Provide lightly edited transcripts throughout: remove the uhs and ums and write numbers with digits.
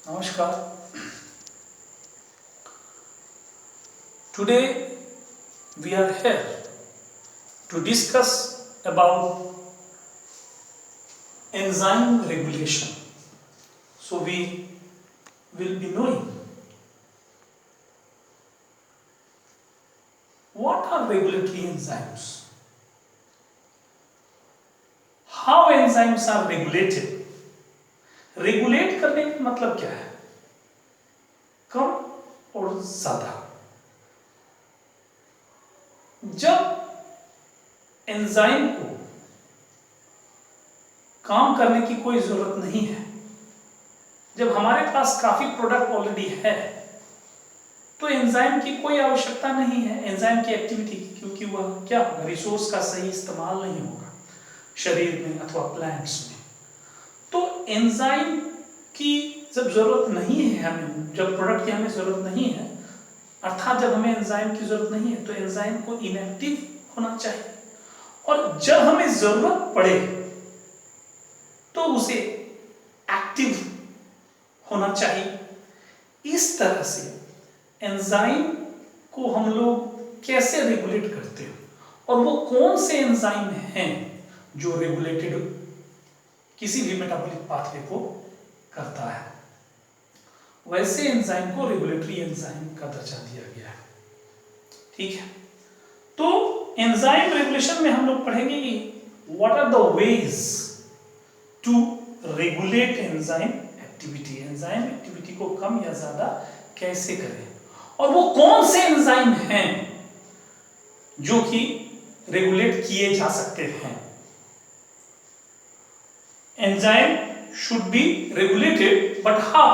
Namaskar. Today we are here to discuss about enzyme regulation. So we will be knowing what are regulatory enzymes, how enzymes are regulated. Regulate करने का मतलब क्या है? कम और ज्यादा। जब एंजाइम को काम करने की कोई जरूरत नहीं है, जब हमारे पास काफी प्रोडक्ट ऑलरेडी है, तो एंजाइम की कोई आवश्यकता नहीं है एंजाइम की एक्टिविटी की, क्योंकि वह क्या होगा, रिसोर्स का सही इस्तेमाल नहीं होगा शरीर में अथवा प्लांट्स में। तो एंजाइम की जब जरूरत नहीं है हमें, जब प्रोडक्ट की हमें जरूरत नहीं है, अर्थात जब हमें एंजाइम की जरूरत नहीं है, तो एंजाइम को इनएक्टिव होना चाहिए, और जब हमें जरूरत पड़े तो उसे एक्टिव होना चाहिए। इस तरह से एंजाइम को हम लोग कैसे रेगुलेट करते हैं, और वो कौन से एंजाइम हैं जो रेगुलेटेड किसी भी मेटाबॉलिक पाथवे को करता है, वैसे एंजाइम को रेगुलेटरी एंजाइम का दर्जा दिया गया है। ठीक है, तो एंजाइम रेगुलेशन में हम लोग पढ़ेंगे कि what are the ways to regulate enzyme activity, enzyme activity को कम या ज्यादा कैसे करें, और वो कौन से एंजाइम हैं जो कि रेगुलेट किए जा सकते हैं। Enzyme should be regulated, but how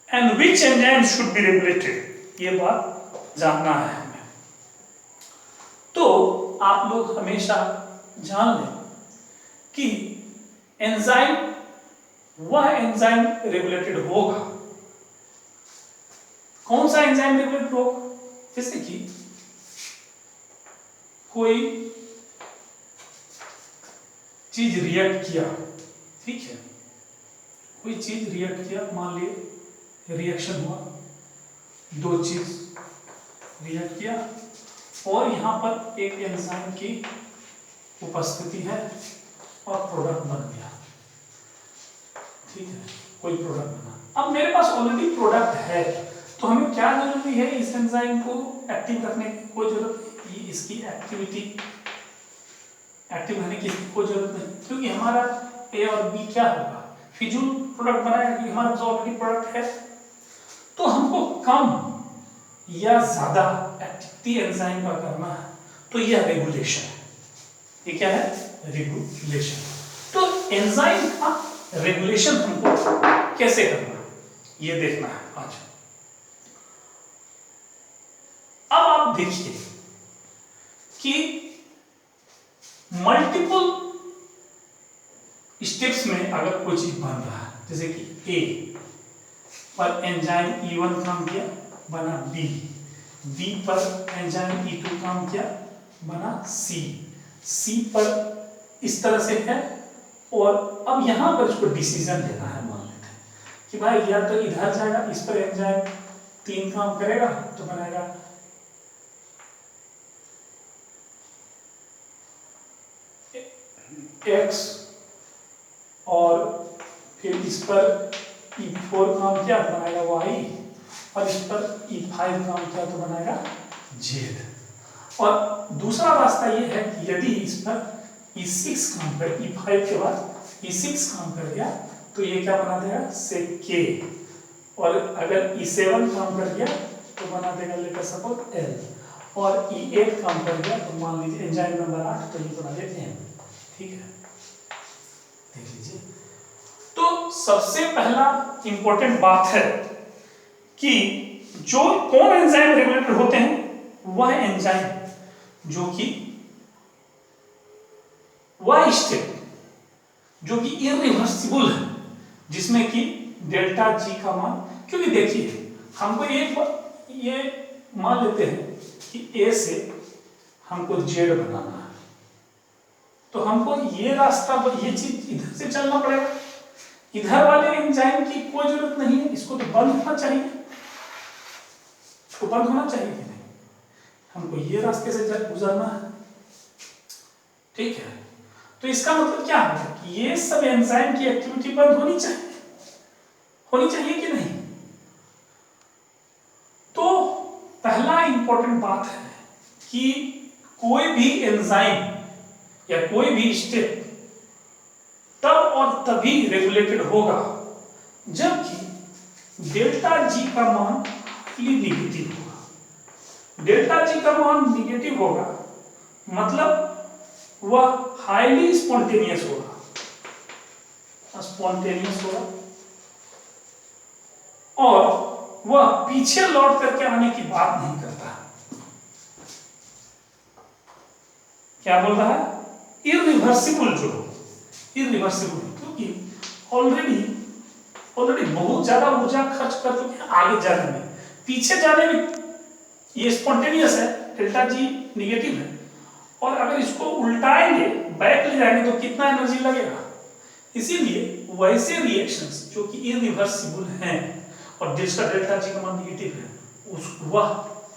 and which enzyme should be regulated, ये बात जानना है हमें। तो आप लोग हमेशा जान लें कि एंजाइम वह एंजाइम रेगुलेटेड होगा, कौन सा एंजाइम रेगुलेटेड होगा, जैसे कि कोई चीज रिएक्ट किया, ठीक है, कोई चीज रिएक्ट किया, मान लिए रिएक्शन हुआ, दो चीज रिएक्ट किया और यहां पर एक एंजाइम की उपस्थिति है और प्रोडक्ट बन गया। ठीक है, कोई प्रोडक्ट बना। अब मेरे पास ऑलरेडी प्रोडक्ट है, तो हमें क्या जरूरी है, इस एंजाइम को एक्टिव रखने की कोई जरूरत नहीं, इसकी एक्टिविटी एक्टिव होने की कोई जरूरत नहीं, क्योंकि हमारा ए और बी क्या होगा, फिजूल प्रोडक्ट बनाएगा, क्योंकि हमारे पास ऑलरेडी प्रोडक्ट है। तो हमको कम या ज्यादा एक्टिविटी एंजाइम का करना है, तो यह रेगुलेशन है। ये क्या है, रेगुलेशन। तो एंजाइम का रेगुलेशन हमको कैसे करना है, ये देखना है आज। अब आप देखिए कि मल्टीपल स्टेप्स में अगर कोई चीज बन रहा है, जैसे कि ए पर एंजाइम E1 काम किया, बना बी, बी पर एंजाइम E2 काम किया, बना सी, सी पर इस तरह से है, और अब यहां पर इसको डिसीजन लेना है। मान लेते हैं कि भाई या तो इधर जाएगा, इस पर एंजाइम 3 काम करेगा तो बनाएगा X, और फिर इस पर E4 काम किया तो बनाएगा Y, और इस पर E5 काम किया तो बनाएगा Z। और दूसरा रास्ता ये है कि यदि इस पर E6 काम कर, E5 के बाद E6 काम कर गया तो ये क्या बना देगा, से K, और अगर E7 काम कर गया तो बना देगा, लेकर सपोज L, और E8 काम कर गया तो मान लीजिए एंजाइम नंबर 8, तो ये बना देगा M। ठीक है, देख लीजिए। तो सबसे पहला इंपॉर्टेंट बात है कि जो कौन एंजाइम रेगुलेटेड होते हैं, वह एंजाइम जो कि वह स्टेप जो कि इरिवर्सिबल है, जिसमें कि डेल्टा जी का मान, क्योंकि देखिए हमको ये मान लेते हैं कि ए से हमको जेड बनाना है, तो हमको ये रास्ता, ये चीज इधर से चलना पड़ेगा, इधर वाले एंजाइम की कोई जरूरत नहीं है, इसको तो बंद होना चाहिए, इसको बंद होना चाहिए कि नहीं, हमको ये रास्ते से गुजरना है, ठीक है। तो इसका मतलब क्या है कि ये सब एंजाइम की एक्टिविटी बंद होनी चाहिए, होनी चाहिए कि नहीं। तो पहला इंपॉर्टेंट बात है कि कोई भी एंजाइम या कोई भी स्टेप तब और तभी रेगुलेटेड होगा जबकि डेल्टा जी का मान निगेटिव होगा। डेल्टा जी का मान निगेटिव होगा मतलब वह हाईली स्पॉन्टेनियस होगा, स्पॉन्टेनियस होगा, और वह पीछे लौट करके आने की बात नहीं करता। क्या बोल रहा है? इरिवर्सिबल जो इरिवर्सिबल, क्योंकि ऑलरेडी बहुत ज्यादा ऊर्जा खर्च कर चुके हैं आगे जाने में, पीछे जाने में ये स्पॉन्टेनियस है, डेल्टा जी निगेटिव है, और अगर इसको उल्टाएंगे बैक ले जाएंगे तो कितना एनर्जी लगेगा। इसीलिए वैसे रिएक्शंस जो कि इरिवर्सिबल हैं और जिसका डेल्टा जी का मान निगेटिव है, उस वह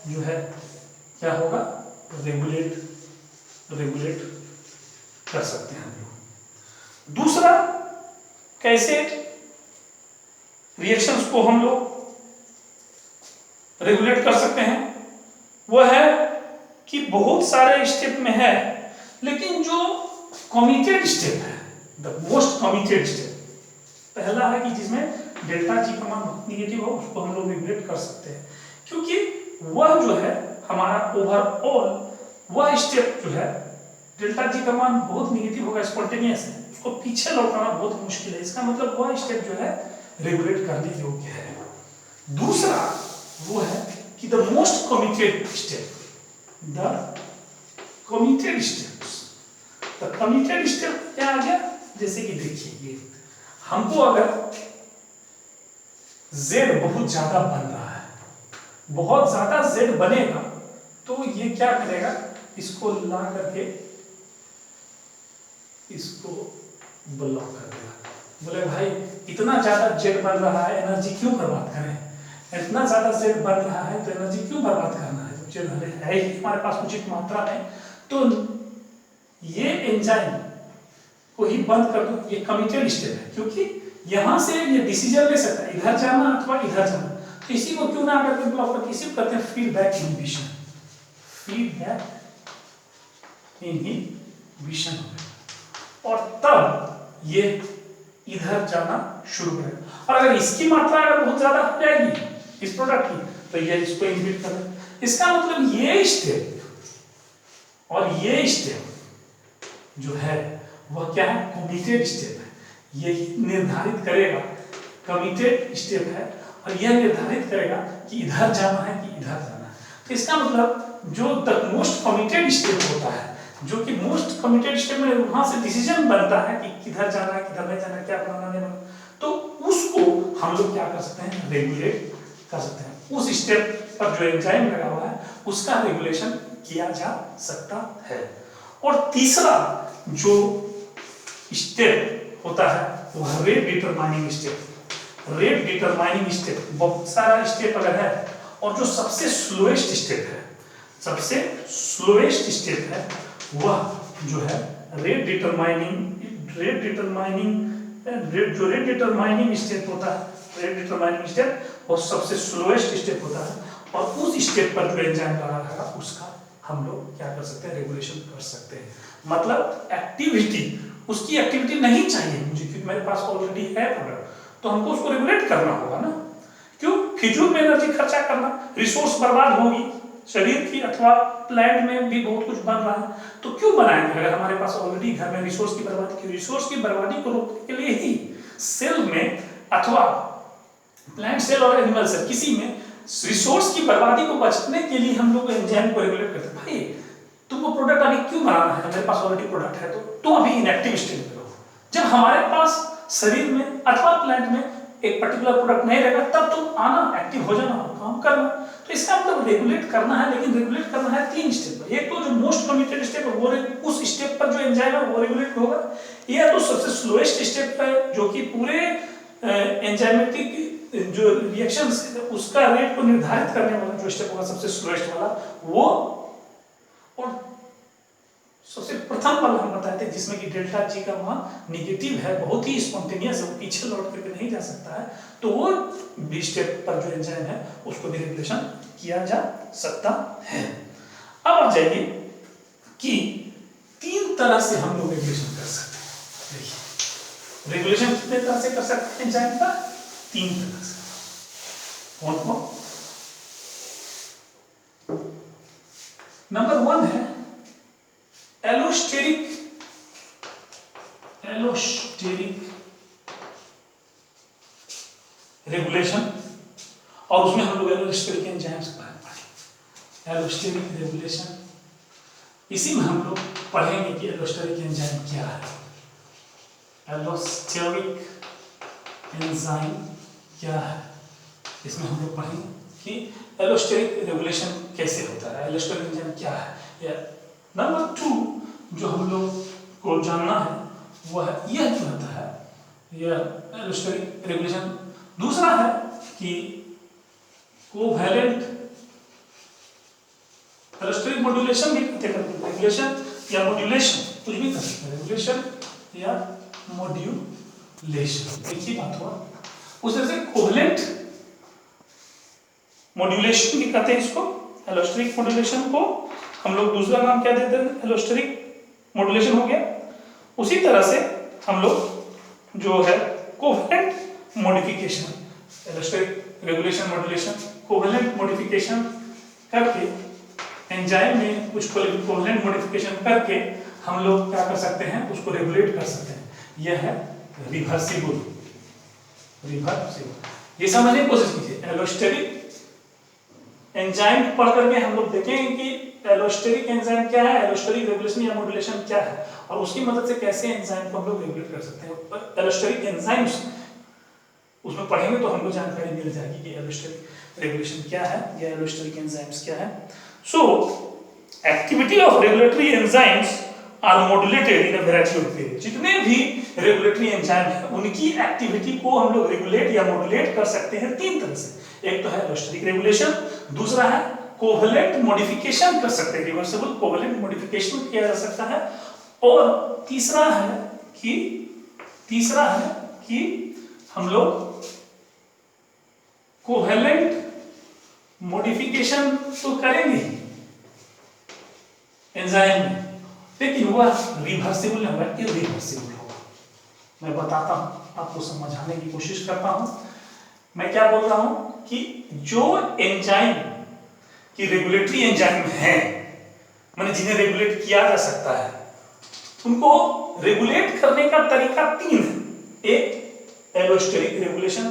जो है क्या होगा, रेगुलेट कर सकते हैं हम लोग। दूसरा, कैसे रिएक्शंस को हम लोग रेगुलेट कर सकते हैं, वह है कि बहुत सारे स्टेप में है, लेकिन जो कमिटेड स्टेप है, द मोस्ट कमिटेड स्टेप पहला है कि जिसमें डेल्टा जी का मान निगेटिव हो, उसको हम लोग रेगुलेट कर सकते हैं, क्योंकि वह जो है हमारा ओवरऑल वह स्टेप जो है डेल्टा जी का मान बहुत निगेटिव होगा, स्पॉन्टेनियस है, उसको पीछे लौटाना बहुत मुश्किल है। इसका मतलब वह स्टेप जो है रेगुलेट करने योग्य है। दूसरा वो है कि the most committed step, the committed steps. The committed step क्या आ गया, जैसे कि देखिए ये हमको अगर Z बहुत ज्यादा बन रहा है, बहुत ज्यादा Z बनेगा तो ये क्या करेगा, इसको ला करके इसको ब्लॉक कर देगा। बोले भाई इतना ज्यादा Z बन रहा है, एनर्जी क्यों बर्बाद करें, इतना ज्यादा Z बन रहा है तो एनर्जी क्यों बर्बाद करना है, जब Z है ही हमारे पास उचित मात्रा में, तो ये एंजाइम को ही बंद कर दो। ये कमिटेड स्टेप है, क्योंकि यहां से ये डिसीजन ले सकता है इधर जाना अथवा इधर जाना, तो इसी को क्यों ना करके ब्लॉक करके इसी को कहते हैं फीडबैक इनहिबिशन। फीडबैक इनहिबिशन और तब ये इधर जाना शुरू करेगा। और अगर इसकी मात्रा अगर बहुत ज्यादा हो जाएगी इस प्रोडक्ट की, तो ये इसको इनहिबिट कर देगा। इसका मतलब ये स्टेप और ये स्टेप जो है वह क्या है, कमिटेड स्टेप है। ये निर्धारित करेगा, कमिटेड स्टेप है, और यह निर्धारित करेगा कि इधर जाना है कि इधर जाना है। तो इसका मतलब जो द मोस्ट कमिटेड स्टेप होता है, जो कि मोस्ट कमिटेड स्टेप में वहां से डिसीजन बनता है कि किधर जाना है किधर नहीं जाना है, क्या बनाना नहीं बनाना, तो उसको हम लोग क्या कर सकते हैं, रेगुलेट कर सकते हैं। उस स्टेप पर जो एंजाइम लगा हुआ है उसका रेगुलेशन किया जा सकता है। और तीसरा जो स्टेप होता है वो rate determining step. Rate determining step, बहुत सारा स्टेप अगर है, और जो सबसे स्लोएस्ट स्टेप है, सबसे स्लोएस्ट स्टेप है वह जो है रेट डिटरमाइनिंग स्टेप होता है। रेट डिटरमाइनिंग स्टेप और सबसे स्लोएस्ट स्टेप होता है, और उस स्टेप पर जो एंजाइम लगा रहेगा उसका हम लोग क्या कर सकते हैं, रेगुलेशन कर सकते हैं। मतलब एक्टिविटी, उसकी एक्टिविटी नहीं चाहिए मुझे, क्योंकि मेरे पास ऑलरेडी है प्रोडक्ट, तो हमको उसको रेगुलेट करना होगा ना। क्यों फिजूल में एनर्जी खर्चा करना, रिसोर्स बर्बाद होगी शरीर की, अथवा प्लांट में भी बहुत कुछ बन रहा है, तो क्यों बनाएंगे अगर हमारे पास ऑलरेडी घर में रिसोर्स की बर्बादी की। रिसोर्स की बर्बादी को रोकने के लिए ही सेल में अथवा प्लांट सेल और एनिमल सेल किसी में रिसोर्स की बर्बादी को बचने के लिए हम लोग एंजाइम को रेगुलेट करते हैं। भाई तुमको प्रोडक्ट अभी क्यों बनाना है, मेरे पास ऑलरेडी प्रोडक्ट है, तो तुम अभी इनएक्टिव स्टेट में रहो। जब हमारे पास शरीर में अथवा प्लांट में एक पर्टिकुलर प्रोडक्ट नहीं रहेगा तब तो आना, एक्टिव हो जाना और काम करना। तो इसका मतलब रेगुलेट करना है, लेकिन रेगुलेट करना है 3 स्टेप पर। एक तो जो मोस्ट कम्युनिकेटेड स्टेप है वो उस स्टेप पर जो एंजाइम है वो रेगुलेट होगा, या तो सबसे स्लोएस्ट स्टेप है जो कि पूरे एंजाइमेटिक जो रिएक्शंस है उसका रेट को निर्धारित करने वाला जो स्टेप होगा सबसे स्लोएस्ट वाला वो, और सबसे प्रथम वाला हम बताए थे जिसमें कि डेल्टा जी का मान निगेटिव है, बहुत ही स्पॉन्टेनियस है, वो पीछे लौट करके नहीं जा सकता है, तो वो बी स्टेप पर जो एंजाइम है उसको भी रेगुलेशन किया जा सकता है। अब आ जाइए कि 3 तरह से हम लोग रेगुलेशन कर सकते हैं। देखिए रेगुलेशन कितने तरह से कर सकते हैं एंजाइम का? 3 तरह से। कौन कौन? नंबर 1 है एलोस्टेरिक रेगुलेशन, और उसमें हम लोग एलोस्टेरिक एंजाइम्स पढ़ेंगे। एलोस्टेरिक रेगुलेशन, इसी में हम लोग पढ़ेंगे कि एलोस्टेरिक एंजाइम क्या है, एलोस्टेरिक एंजाइम क्या है। इसमें हम लोग पढ़ेंगे कि एलोस्टेरिक रेगुलेशन कैसे होता है, एलोस्टेरिक एंजाइम क्या है। नंबर 2 जो हम लोग को जानना है वो है यह जो होता है यह एलोस्टेरिक रेगुलेशन। दूसरा है कि कोवैलेंट एलोस्टेरिक मॉड्यूलेशन भी कहते हैं, रेगुलेशन या मॉड्यूलेशन कुछ भी कर सकते हैं, रेगुलेशन या मॉड्यूलेशन एक ही बात हुआ। उस तरह से कोवैलेंट मॉड्यूलेशन भी कहते हैं इसको, एलोस्टेरिक मॉड्यूलेशन को हम लोग दूसरा नाम क्या देते हैं, एलोस्टेरिक मॉड्यूलेशन हो गया। उसी तरह से हम लोग जो है covalent modification, allosteric regulation modulation, covalent modification करके एंजाइम में कुछ कोवैलेंट मॉडिफिकेशन करके हम लोग क्या कर सकते हैं, उसको रेगुलेट कर सकते हैं। यह है रिवर्सिबल। ये समझने की कोशिश कीजिए, एलोस्टेरिक एंजाइम पढ़ करके हम लोग देखेंगे कि एलोस्टेरिक एंजाइम क्या है, एलोस्टेरिक रेगुलेशन या मॉड्यूलेशन क्या है, और उसकी मदद से कैसे एंजाइम को हम लोग रेगुलेट कर सकते हैं। एलोस्टेरिक एंजाइम्स उसमें पढ़ेंगे तो हमको जानकारी मिल जाएगी कि एलोस्टेरिक रेगुलेशन क्या है या एलोस्टेरिक एंजाइम्स क्या है। So activity of regulatory enzymes are modulated in a variety of way. जितने भी रेगुलेटरी एंजाइम हैं उनकी एक्टिविटी को हम लोग रेगुलेट या मॉड्यूलेट कर सकते हैं 3 तरह से। एक तो है एलोस्टेरिक रेगुलेशन, दूसरा है कोवैलेंट मॉडिफिकेशन कर सकते हैं, रिवर्सिबल कोवैलेंट मॉडिफिकेशन किया जा सकता है, और तीसरा है कि हम लोग कोवैलेंट मॉडिफिकेशन तो करेंगे एंजाइम में, लेकिन वह रिवर्सिबल नहीं होगा, इरिवर्सिबल होगा। मैं बताता हूं, आपको समझाने की कोशिश करता हूं। मैं क्या बोल रहा हूं कि जो एंजाइम की रेगुलेटरी एंजाइम है, माने जिन्हें रेगुलेट किया जा सकता है, उनको रेगुलेट करने का तरीका 3 है। एक एलोस्टेरिक रेगुलेशन,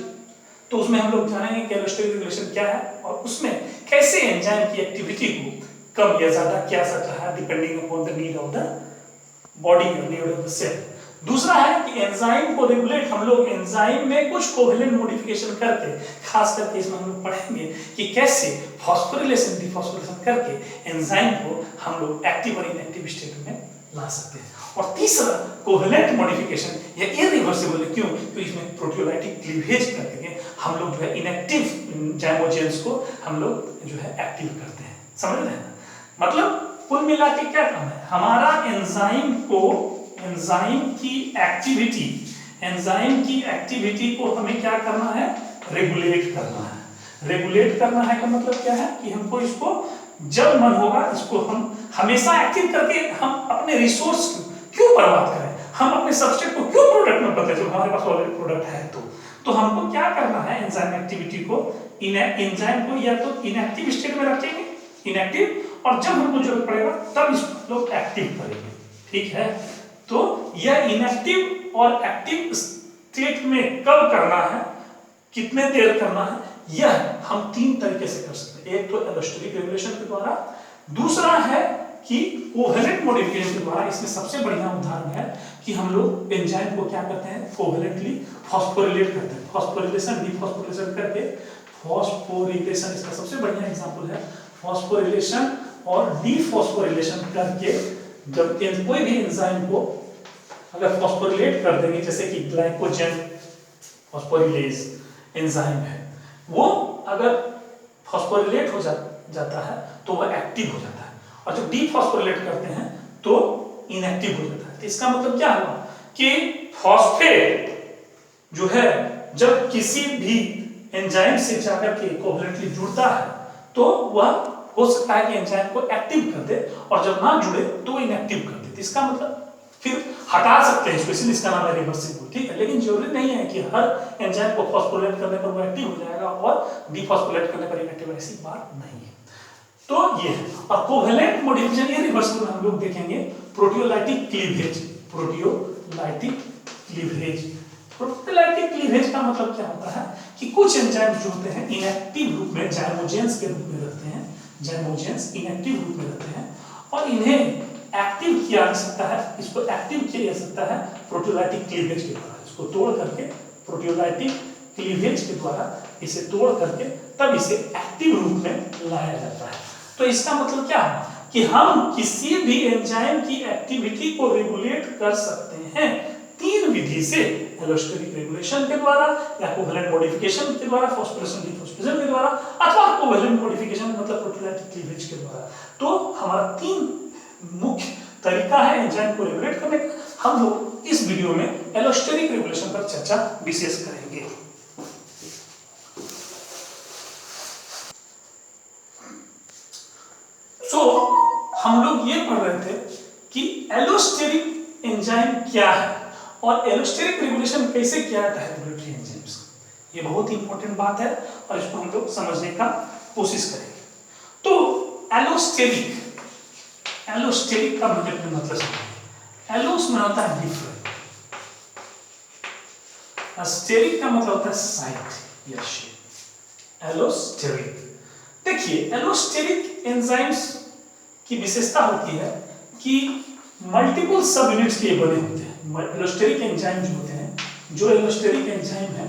तो उसमें हम लोग जानेंगे कि एलोस्टेरिक रेगुलेशन क्या है और उसमें कैसे एंजाइम की एक्टिविटी को कम या ज्यादा किया सकता है depending upon the need of the body और नीड ऑफ द सेल। दूसरा है कि एंजाइम को रेगुलेट हम लोग एंजाइम में कुछ कोवैलेंट मॉडिफिकेशन करके, खास करके इसमें हम लोग पढ़ेंगे कि कैसे फॉस्फोरिलेशन डिफॉस्फोरिलेशन करके एंजाइम को हम लोग एक्टिव और इनएक्टिव स्टेट में ला सकते हैं। और तीसरा कोवैलेंट मॉडिफिकेशन या इरिवर्सिबल, क्यों? क्योंकि इसमें प्रोटियोलाइटिक क्लीवेज करके हम लोग जो है इनएक्टिव जाइमोजेंस को हम लोग जो है एक्टिव करते हैं। समझ रहे हैं? मतलब कुल मिला के क्या काम है हमारा, एंजाइम की एक्टिविटी को हमें क्या करना है, रेगुलेट करना है। रेगुलेट करना है का मतलब क्या है कि हमको इसको जब मन होगा इसको हम हमेशा एक्टिव करके हम अपने रिसोर्स क्यों बर्बाद करें, हम अपने सबस्ट्रेट को क्यों प्रोडक्ट में बदले जब हमारे पास ऑलरेडी प्रोडक्ट है। तो हमको क्या करना है, एंजाइम एक्टिविटी को एंजाइम को या तो इनएक्टिव स्टेट में रखेंगे, इनएक्टिव, और जब हमको जरूरत पड़ेगा तब इसको लोग एक्टिव करेंगे। ठीक है, तो यह इनएक्टिव और एक्टिव स्टेट में कब करना है, कितने देर करना है, यह हम 3 तरीके से कर सकते हैं। एक तो एलोस्टेरिक रेगुलेशन के द्वारा, दूसरा है कि कोवेलेंट मॉडिफिकेशन के द्वारा, इसमें सबसे बढ़िया उदाहरण है कि हम लोग एंजाइम को क्या करते हैं, कोवेलेंटली फॉस्फोरिलेट करते हैं, फॉस्फोरिलेशन डीफॉस्फोरिलेशन करके, फॉस्फोरिलेशन इसका सबसे बढ़िया एग्जांपल है, फॉस्फोरिलेशन और डीफॉस्फोरिलेशन करके जब कोई भी एंजाइम को अगर फॉस्फोरिलेट कर देंगे, जैसे कि ग्लाइकोजन फॉस्फोरिलेज एंजाइम है, वो अगर फॉस्फोरिलेट हो जाता है तो वह एक्टिव हो जाता है, और जब डीफॉस्फोरिलेट करते हैं तो इनएक्टिव हो जाता है। इसका मतलब क्या हुआ कि फॉस्फेट जो है जब किसी भी एंजाइम से जाकर के कोवेलेंटली जुड़ता है तो वह हो सकता है कि एंजाइम को एक्टिव कर दे, और जब ना जुड़े तो इनएक्टिव कर दे। इसका मतलब फिर हटा सकते हैं इसको, इसलिए इसका नाम है रिवर्सिबल, ठीक है। लेकिन जरूरी नहीं है कि हर एंजाइम को फॉस्फोरिलेट करने पर वो एक्टिव हो जाएगा और डीफॉस्फोरिलेट करने पर इनएक्टिव, ऐसी बात नहीं है। तो ये है, और कोवेलेंट मॉडिफिकेशन ये रिवर्सिबल हम लोग देखेंगे proteolytic cleavage, proteolytic cleavage. Proteolytic cleavage का मतलब क्या होता है कि कुछ एंजाइम्स जो होते हैं इनएक्टिव रूप में जाइमोजेंस के रूप में रहते हैं, जाइमोजेंस इनएक्टिव रूप में रहते हैं, और इन्हें एक्टिव किया जा सकता है, इसको एक्टिव किया जा सकता है प्रोटियोलाइटिक क्लीवेज के द्वारा। इसको तोड़ करके प्रोटियोलाइटिक क्लीवेज के द्वारा इसे तोड़ करके तब इसे एक्टिव रूप में लाया जाता है। तो इसका मतलब क्या है कि हम किसी भी एंजाइम की एक्टिविटी को रेगुलेट कर सकते हैं तीन विधि से, एलोस्टेरिक रेगुलेशन के द्वारा, या कोवेलेंट मॉडिफिकेशन के द्वारा, फॉस्फोरिलेशन डीफॉस्फोरिलेशन के द्वारा, अथवा कोवेलेंट मॉडिफिकेशन मतलब प्रोटियोलाइटिक क्लीवेज के द्वारा। तो हमारा तीन मुख्य तरीका है एंजाइम को रेगुलेट करने का। हम लोग इस वीडियो में एलोस्टेरिक रेगुलेशन पर चर्चा विशेष करेंगे। हम लोग ये पढ़ रहे थे कि एलोस्टेरिक एंजाइम क्या है और एलोस्टेरिक रेगुलेशन कैसे किया जाता है रेगुलेटरी एंजाइम्स। ये बहुत ही इंपॉर्टेंट बात है और इसको हम लोग समझने का कोशिश करेंगे। तो एलोस्टेरिक का मतलब समझिए। एलोस में होता है डिफरेंट, स्टेरिक का मतलब होता है साइट या शेप। एलोस्टेरिक, देखिए एलोस्टेरिक एंजाइम्स की विशेषता होती है कि मल्टीपल सब यूनिट्स के बने होते हैं। एलोस्टेरिक एंजाइम जो होते हैं, जो एलोस्टेरिक एंजाइम है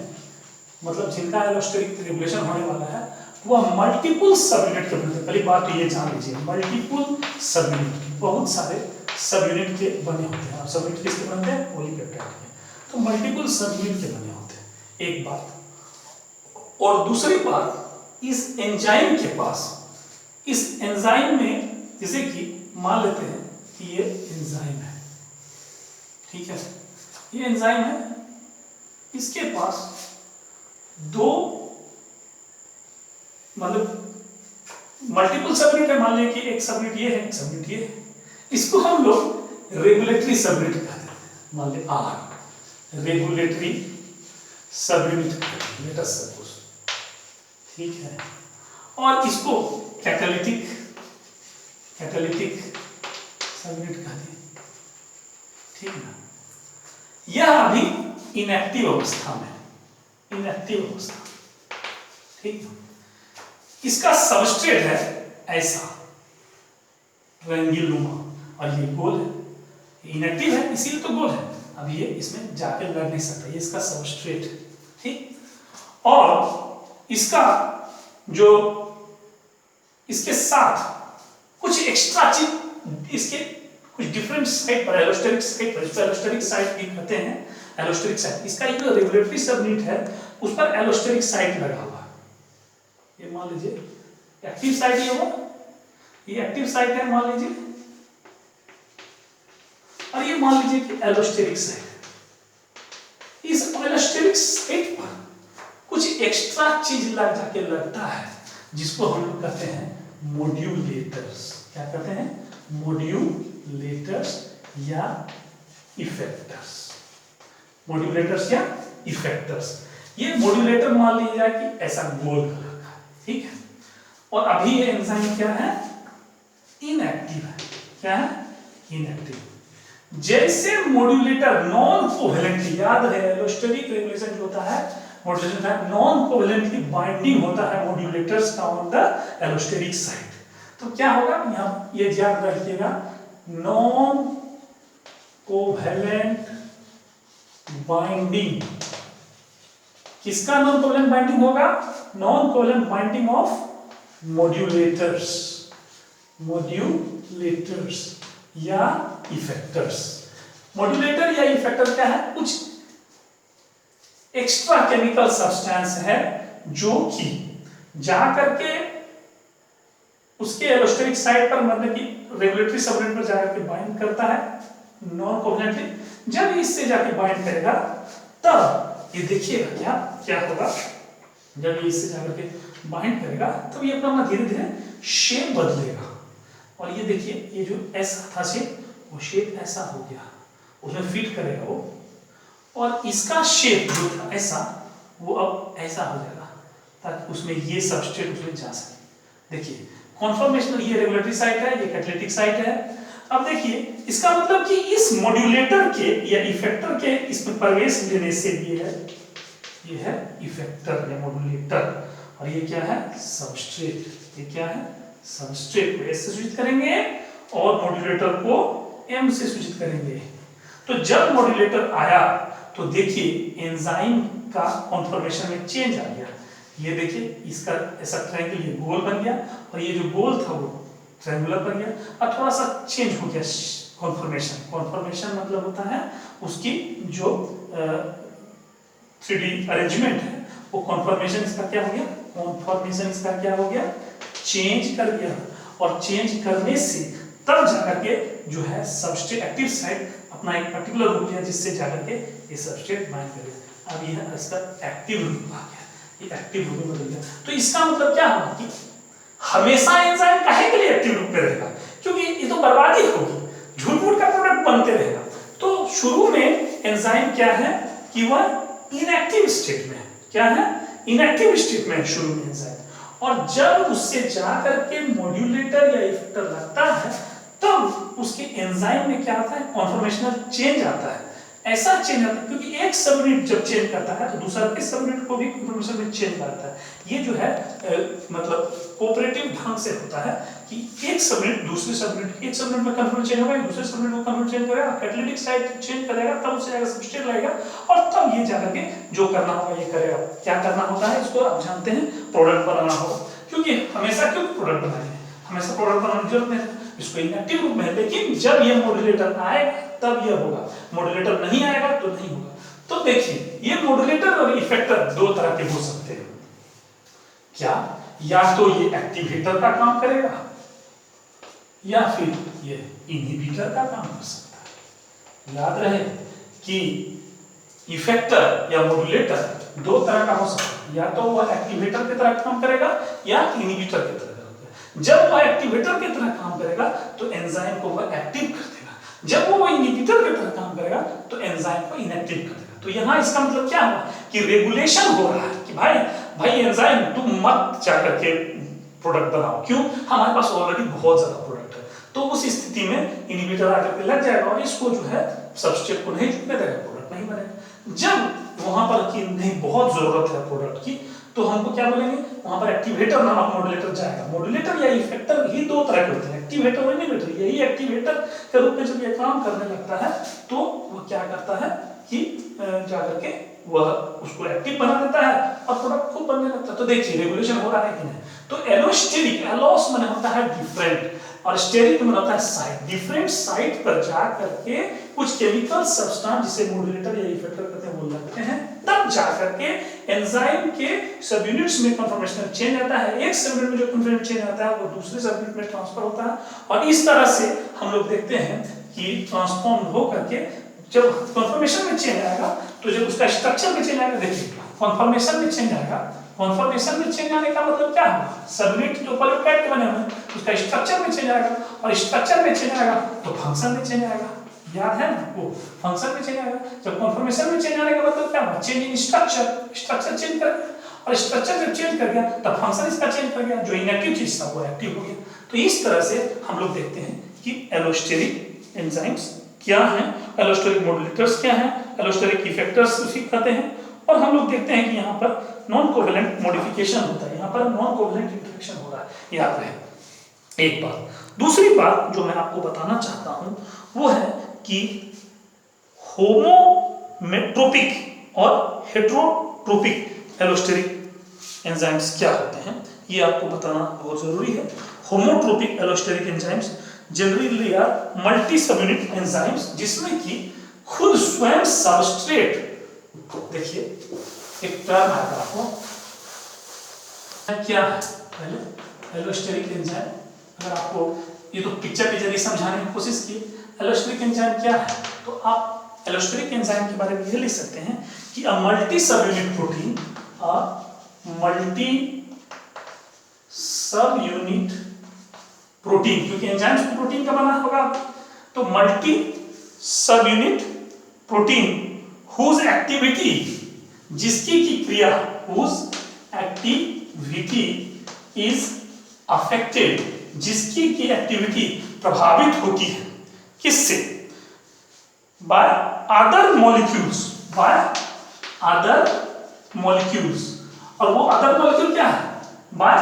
मतलब जिनका एलोस्टेरिक रेगुलेशन होने वाला है, वह मल्टीपल सब यूनिट के बनते हैं। पहली बात तो ये जान लीजिए, मल्टीपल सब यूनिट, बहुत सारे सब यूनिट के बने होते हैं। और सब यूनिट किसके बनते हैं? पॉलीपेप्टाइड के। तो मल्टीपल सब यूनिट के बने होते हैं, एक बात। और दूसरी बात, इस एंजाइम के पास, इस एंजाइम में जैसे कि मान लेते हैं कि ये एंजाइम है, ठीक है, ये एंजाइम है, इसके पास दो मतलब मल्टीपल सबयूनिट है। मान लीजिए कि एक सबयूनिट ये है, एक सबयूनिट ये है, इसको हम लोग रेगुलेटरी सबयूनिट कहते हैं। मान लीजिए R regulatory subunit let us suppose, ठीक है। और इसको कैटालिटिक सबयूनिट कहते हैं, ठीक है ना। यह अभी इनएक्टिव अवस्था में, इनएक्टिव अवस्था, ठीक है। इसका सबस्ट्रेट है ऐसा रेंगुलुमा और ये गोल है, इनएक्टिव है इसीलिए तो गोल है। अब ये इसमें जाके लग नहीं सकता, ये इसका सबस्ट्रेट है, ठीक। और इसका जो इसके साथ कुछ एक्स्ट्रा चीज, इसके कुछ डिफरेंट साइट पर, एलोस्टेरिक साइट पर, इसको एलोस्टेरिक साइट भी कहते हैं, एलोस्टेरिक साइट। इसका एक जो रेगुलेटरी सबयूनिट है उस पर एलोस्टेरिक साइट लगा हुआ है। ये मान लीजिए एक्टिव साइट, ये एक्टिव साइट है मान लीजिए, और ये मान लीजिए कि एलोस्टेरिक साइट। इस एलोस्टेरिक साइट पर कुछ एक्स्ट्रा चीज लग जाके लगता है, जिसको हम लोग कहते हैं मॉड्यूलेटर्स। क्या कहते हैं? मॉड्यूलेटर्स या इफेक्टर्स। मॉड्यूलेटर्स या इफेक्टर्स। ये मॉड्यूलेटर मान लीजिए जाए कि ऐसा गोल कलर का, ठीक है। और अभी ये एंजाइम क्या है? इनएक्टिव है। क्या है? इनएक्टिव। जैसे मॉड्यूलेटर नॉन कोवेलेंटली, याद है एलोस्टेरिक रेगुलेशन जो होता है, मॉड्यूलेशन नॉन कोवेलेंटली बाइंडिंग होता है मॉड्यूलेटर्स का ऑन द एलोस्टेरिक साइट। तो क्या होगा, यहाँ ये याद रखिएगा, नॉन कोवेलेंट बाइंडिंग। किसका नॉन कोवेलेंट बाइंडिंग होगा? Non covalent binding of modulators, modulators या इफेक्टर्स। मॉड्यूलेटर या इफेक्टर क्या है? कुछ एक्स्ट्रा केमिकल सब्सटेंस है जो कि जा करके उसके एलोस्टेरिक साइड पर, मतलब कि रेगुलेटरी सबयूनिट पर जाकर के बाइंड करता है नॉन कोवेलेंटली। जब इससे जाके बाइंड करेगा तब ये देखिएगा क्या क्या होगा, जब ये इससे जाकर के बाइंड करेगा तब ये अपना धीरे धीरे शेप बदलेगा। और ये देखिए, ये जो ऐसा था शेप, वो शेप ऐसा हो गया, उसमें फिट करेगा वो, और इसका शेप जो था ऐसा, वो अब ऐसा हो जाएगा ताकि उसमें ये सबस्ट्रेट उसमें जा सके। देखिए कॉन्फॉर्मेशनल, ये रेगुलेटरी साइट है, ये कैटालिटिक साइट है। अब देखिए इसका मतलब कि इस मॉड्यूलेटर के या इफेक्टर के इसमें प्रवेश लेने से ये है इफेक्टर या मॉड्यूलेटर, और ये क्या है? सबस्ट्रेट। ये क्या है? सबस्ट्रेट को एस से सूचित करेंगे और मॉड्यूलेटर को एम से सूचित करेंगे। तो जब मॉड्यूलेटर आया तो देखिए एंजाइम का कॉन्फॉर्मेशन में चेंज आ गया। ये देखिए इसका ऐसा ट्रायंगल, ये गोल बन गया, और ये जो गोल था वो ट्रायंगुलर बन गया, और थोड़ा सा चेंज हो गया कॉन्फॉर्मेशन। कॉन्फॉर्मेशन मतलब होता है उसकी जो 3D अरेंजमेंट है, वो कॉन्फॉर्मेशन इसका क्या हो गया? कॉन्फॉर्मेशन इसका क्या हो गया? चेंज कर गया। और चेंज करने से तब जाकर के जो है सबस्ट्रेट एक्टिव साइट अपना एक पर्टिकुलर रूप लिया, जिससे जाकर के ये सबस्ट्रेट बाइंड कर गया। अब यह इसका एक्टिव रूप आ गया, ये एक्टिव रूप में बदल गया। तो इसका मतलब क्या हुआ कि हमेशा एंजाइम काहे के लिए एक्टिव रूप में रहेगा? क्योंकि ये तो बर्बादी होगी, झूठ-मूठ का प्रोडक्ट बनते रहेगा। तो शुरू में एंजाइम क्या है कि वह इनएक्टिव स्टेट में है। क्या है? इनएक्टिव स्टेट में शुरू में एंजाइम, और जब उससे जाकर के मॉड्यूलेटर या इफेक्टर लगता है तब उसके एंजाइम में क्या आता है? कॉन्फॉर्मेशनल चेंज आता है। ऐसा चेंज आता है क्योंकि एक सबयूनिट जब चेंज करता है तो दूसरा के सबयूनिट को भी कॉन्फॉर्मेशन में चेंज करता है। ये जो है मतलब कोऑपरेटिव ढंग से होता है कि एक सबयूनिट दूसरे सबयूनिट, एक सबयूनिट में कन्फॉर्मेशन चेंज होगा, दूसरे सबयूनिट में कन्फॉर्मेशन चेंज करेगा, कैटालिटिक साइट चेंज करेगा, तब उससे जाकर सबस्ट्रेट लगेगा, और तब ये जाकर के जो करना होगा ये करेगा। क्या करना होता है? इसको आप जानते हैं, प्रोडक्ट बनाना होगा। क्योंकि हमेशा क्यों प्रोडक्ट बनाएंगे? हमेशा प्रोडक्ट बनाने की जरूरत नहीं है, इसको इनएक्टिव रूप में है। लेकिन जब ये मॉड्यूलेटर आएगा तब ये होगा, मॉड्यूलेटर नहीं आएगा तो नहीं होगा। तो देखिए ये मॉड्यूलेटर और इफेक्टर दो तरह के हो सकते हैं। क्या? या तो ये एक्टिवेटर का काम करेगा या फिर ये इनहिबिटर का काम कर सकता है। याद रहे कि इफेक्टर या मॉड्यूलेटर दो तरह का हो सकता है, या तो वह एक्टिवेटर की तरह काम करेगा या इनहिबिटर की तरह। जब वह एक्टिवेटर की तरह काम करेगा तो एंजाइम को वह एक्टिव कर देगा, जब वो इनहिबिटर की तरह काम करेगा तो एंजाइम को इनएक्टिव कर देगा। तो यहाँ इसका मतलब क्या हुआ कि रेगुलेशन हो रहा है कि भाई एंजाइम तुम मत जाकर के प्रोडक्ट बनाओ। क्यों? हमारे पास ऑलरेडी बहुत ज्यादा प्रोडक्ट है। तो उस स्थिति में इनहिबिटर आकर के लग जाएगा और इसको जो है सबस्ट्रेट को नहीं छूने देगा, प्रोडक्ट नहीं बनेगा। जब वहां पर कि नहीं बहुत जरूरत है प्रोडक्ट की, तो हमको क्या बोलेंगे? वहां पर एक्टिवेटर नामक मॉड्यूलेटर जाएगा। मॉड्यूलेटर या इफेक्टर ही दो तरह के होते हैं, एक्टिवेटर और इनहिबिटर। यही एक्टिवेटर के रूप में जब ये काम करने लगता है तो वह क्या करता है कि जाकर के वह उसको एक्टिव बना देता है और प्रोडक्ट खूब बनने लगता है। तो देखिए रेगुलेशन हो रहा है कि नहीं? तो एलोस्टेरिक, एलोस माने होता है डिफरेंट, और स्टेरिक में होता है साइट। डिफरेंट साइट पर जा करके कुछ केमिकल सब्सटेंस जिसे मॉड्यूलेटर या इफेक्टर कहते हैं वो लगते हैं, तब जा करके एंजाइम के सब यूनिट्स में कन्फॉर्मेशनल चेंज आता है। एक सब यूनिट में जो कन्फॉर्मेशनल चेंज आता है वो दूसरे सब यूनिट में ट्रांसफर होता है, और इस तरह से हम लोग देखते हैं कि ट्रांसफॉर्म हो करके जब कन्फॉर्मेशन में चेंज आएगा तो जब उसका स्ट्रक्चर में चेंज आएगा, देखिए कन्फॉर्मेशन में चेंज आएगा। कन्फॉर्मेशन में चेंज आने का मतलब क्या होगा? सब यूनिट जो पॉलीपेप्टाइड के बने हुए हैं उसका स्ट्रक्चर में चेंज आएगा, और स्ट्रक्चर में चेंज आएगा तो फंक्शन में चेंज आएगा। याद है ना? वो फंक्शन में चेंज आएगा। जब कन्फॉर्मेशन में चेंज आने का मतलब क्या होगा? Change in structure, structure change कर गया, और स्ट्रक्चर जब चेंज कर गया तब फंक्शन इसका चेंज कर गया, जो इनएक्टिव चीज था वो एक्टिव हो गया। तो इस तरह से हम लोग देखते हैं कि एलोस्टेरिक एंजाइम्स क्या हैं, एलोस्टेरिक मॉड्यूलेटर्स क्या हैं, एलोस्टेरिक इफेक्टर्स उसी कहते हैं। और हम लोग देखते हैं कि यहाँ पर नॉन कोवेलेंट मॉडिफिकेशन होता है, यहाँ पर नॉन कोवेलेंट इंटरेक्शन हो रहा है। याद रहे एक बात। दूसरी बात जो मैं आपको बताना चाहता हूं वो है कि होमोट्रोपिक और हेट्रोट्रोपिक एलोस्टेरिक एंजाइम्स क्या होते हैं, ये आपको बताना बहुत जरूरी है। Homotropic allosteric enzymes generally are multi subunit enzymes जिसमें कि खुद स्वयं सबस्ट्रेट, देखिए एक टर्म है आपको क्या है, पहले एलोस्टेरिक एंजाइम, अगर आपको ये तो पिक्चर के जरिए समझाने की कोशिश की। एलोस्टेरिक एंजाइम क्या है, तो आप एलोस्टेरिक एंजाइम के बारे में ये लिख सकते हैं कि a multi subunit protein, a multi सब यूनिट प्रोटीन, क्योंकि एंजाइम्स तो प्रोटीन का बना होगा, तो मल्टी सब यूनिट प्रोटीन हुज एक्टिविटी, जिसकी की क्रिया, हुज एक्टिविटी इज अफेक्टेड, जिसकी की एक्टिविटी प्रभावित होती है, किससे, by other molecules, by other molecules, और वो अदर मॉलिक्यूल क्या है, बाय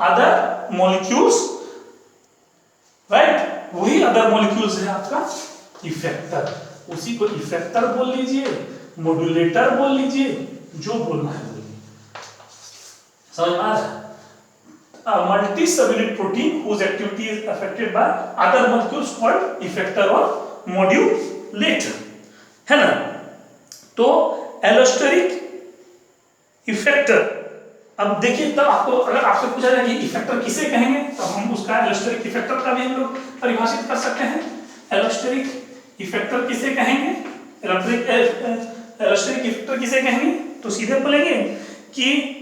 अदर मॉलिक्यूल्स, राइट, वही अदर मॉलिक्यूल्स है आपका इफेक्टर, उसी को इफेक्टर बोल लीजिए, मॉड्यूलेटर बोल लीजिए, जो बोलना है बोलिए, समझ में आ रहा है। A multi-subunit protein whose activity is affected by other molecules called effector or modulator, है ना। तो एलोस्टेरिक इफेक्टर, अब देखिए, तब आपको अगर आपसे पूछा जाए कि इफेक्टर किसे कहेंगे, तो हम उसका एलोस्टेरिक इफेक्टर का भी हम लोग परिभाषित कर सकते हैं। एलोस्टेरिक इफेक्टर किसे कहेंगे, एलोस्टेरिक इफेक्टर किसे कहेंगे, तो सीधे बोलेंगे कि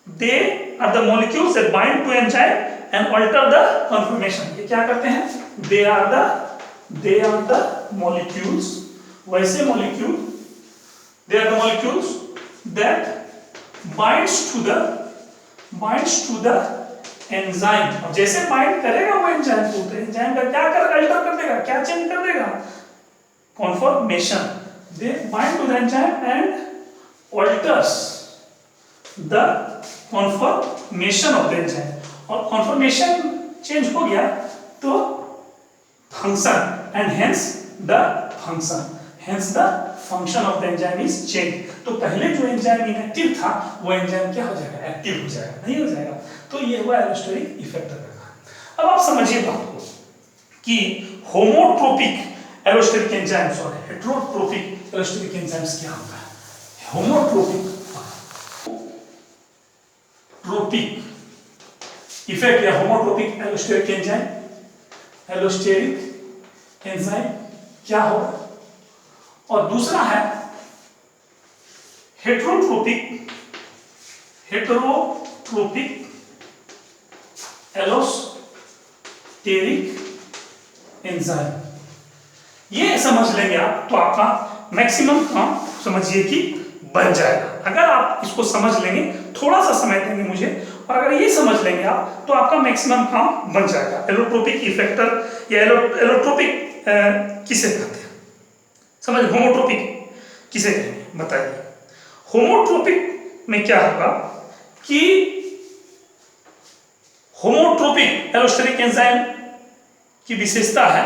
they are the molecules that bind to enzyme and alter the conformation। ये क्या करते हैं, they are the molecules, वैसे molecule, they are the molecules that binds to the enzyme, और जैसे bind करेगा वो enzyme को, तो enzyme का क्या कर alter कर देगा, क्या change कर देगा, conformation, they bind to the enzyme and alters the conformation of the enzyme, और conformation change हो गया तो function, and hence the function of the enzyme is changed। तो पहले जो एंजाइम इनएक्टिव था वो एंजाइम क्या हो जाएगा, एक्टिव हो जाएगा, नहीं हो जाएगा। तो ये हुआ एलोस्टेरिक इफेक्टर का। अब आप समझिए बात को कि होमोट्रोपिक एलोस्टेरिक एंजाइम्स और हेट्रोट्रोपिक एलोस्टेरिक एंजाइम्स क्या होता है। होमोट्रोपिक ट्रोपिक इफेक्ट या होमोट्रोपिक एलोस्टेरिक एंजाइम क्या होगा, और दूसरा है हेट्रोट्रोपिक एलोस्टेरिक एंजाइम। ये समझ लेंगे आप तो आपका मैक्सिमम काम समझिए कि बन जाएगा। अगर आप इसको समझ लेंगे, थोड़ा सा समय देंगे मुझे, और अगर ये समझ लेंगे आप तो आपका मैक्सिमम काम बन जाएगा। एलोट्रोपिक इफेक्टर या एलोट्रोपिक किसे कहते हैं, समझ, होमोट्रोपिक किसे कहेंगे बताइए। होमोट्रोपिक में क्या होगा कि होमोट्रोपिक एलोस्टेरिक एंजाइम की विशेषता है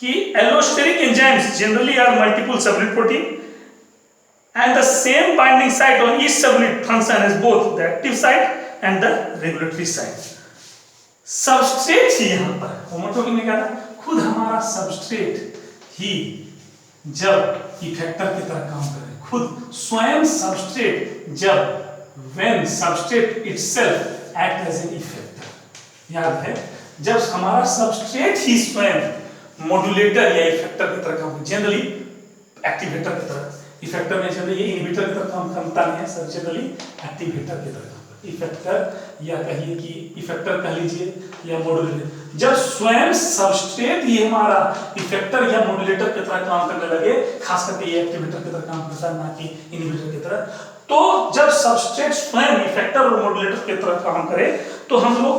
कि allosteric enzymes generally are multiple subunit protein and the same binding site on each subunit function as both the active site and the regulatory site। Substrate ही यहाँ पर होमोट्रोपिक में क्या था, खुद हमारा सबस्ट्रेट ही जब इफेक्टर की तरह काम करे, खुद स्वयं सबस्ट्रेट जब when substrate itself act as an effector। याद है, जब हमारा सबस्ट्रेट ही स्वयं मॉड्यूलेटर या इफेक्टर की तरह काम, जनरली एक्टिवेटर की तरह, इफेक्टर में जनरली ये इनहिबिटर की तरह काम करता नहीं है सर, जनरली एक्टिवेटर की तरह काम, इफेक्टर या कहिए कि इफेक्टर कह लीजिए या मॉड्यूलेटर। जब स्वयं सबस्ट्रेट ही हमारा इफेक्टर या मॉड्यूलेटर की तरह काम करने लगे, खास करके ये एक्टिवेटर की तरह काम करता है, ना कि इनहिबिटर की तरह, तो जब सबस्ट्रेट स्वयं इफेक्टर और मॉड्यूलेटर की तरह काम करे तो हम लोग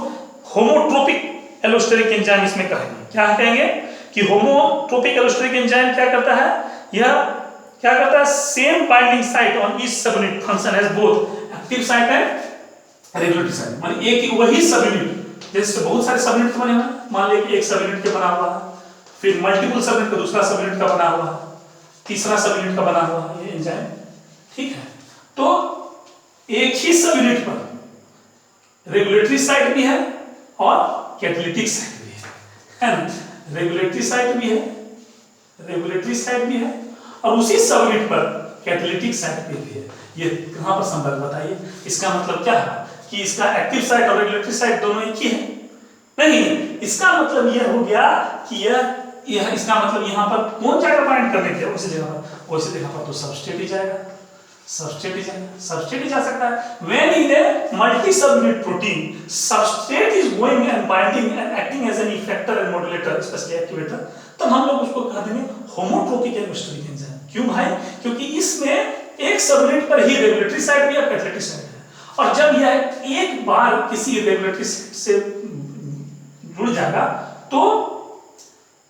होमोट्रोपिक एलोस्टेरिक एंजाइम इसमें कहेंगे। क्या कहेंगे कि होमोट्रोपिक एलोस्टेरिक एंजाइम क्या करता है, यह क्या करता है, same binding site on each subunit function as both active site and regulatory site, माने एक ही वही सबयूनिट जैसे बहुत सारे सब यूनिट बने हुए हैं, मान लिया कि एक सब यूनिट के बना हुआ है, फिर मल्टीपल सब यूनिट का दूसरा सब यूनिट का बना हुआ है, तीसरा सब यूनिट का बना हुआ है ये एंजाइम, ठीक है। तो एक ही सब यूनिट पर रेगुलेटरी साइट भी है और कैटालिटिक साइट भी है ना। रेगुलेटरी साइट भी है, रेगुलेटरी साइट भी है और उसी सब यूनिट पर कैटालिटिक साइट भी है। ये कहां पर संबंध बताइए? इसका मतलब क्या है कि इसका एक्टिव साइट और रेगुलेटरी साइट दोनों एक ही है? नहीं, इसका मतलब यह हो गया कि यह इसका मतलब यहाँ पर कौन जाएगा बाइंड करने के लिए? उसी जगह पर, उसी जगह पर तो सबस्ट्रेट ही जाएगा, सबस्ट्रेट ही जाएगा, सबस्ट्रेट ही जा सकता है। When in a multi-subunit protein, substrate is going and binding and acting as an effector and modulator, especially activator, तब हम लोग उसको कह देंगे होमोट्रोपिक एलोस्टेरिक एंजाइम। क्यों भाई? क्योंकि इसमें एक सबयूनिट पर ही रेगुलेटरी साइट भी है, कैटालिटिक साइट है, और जब यह एक बार किसी रेगुलेटरी साइट से जुड़ जाएगा तो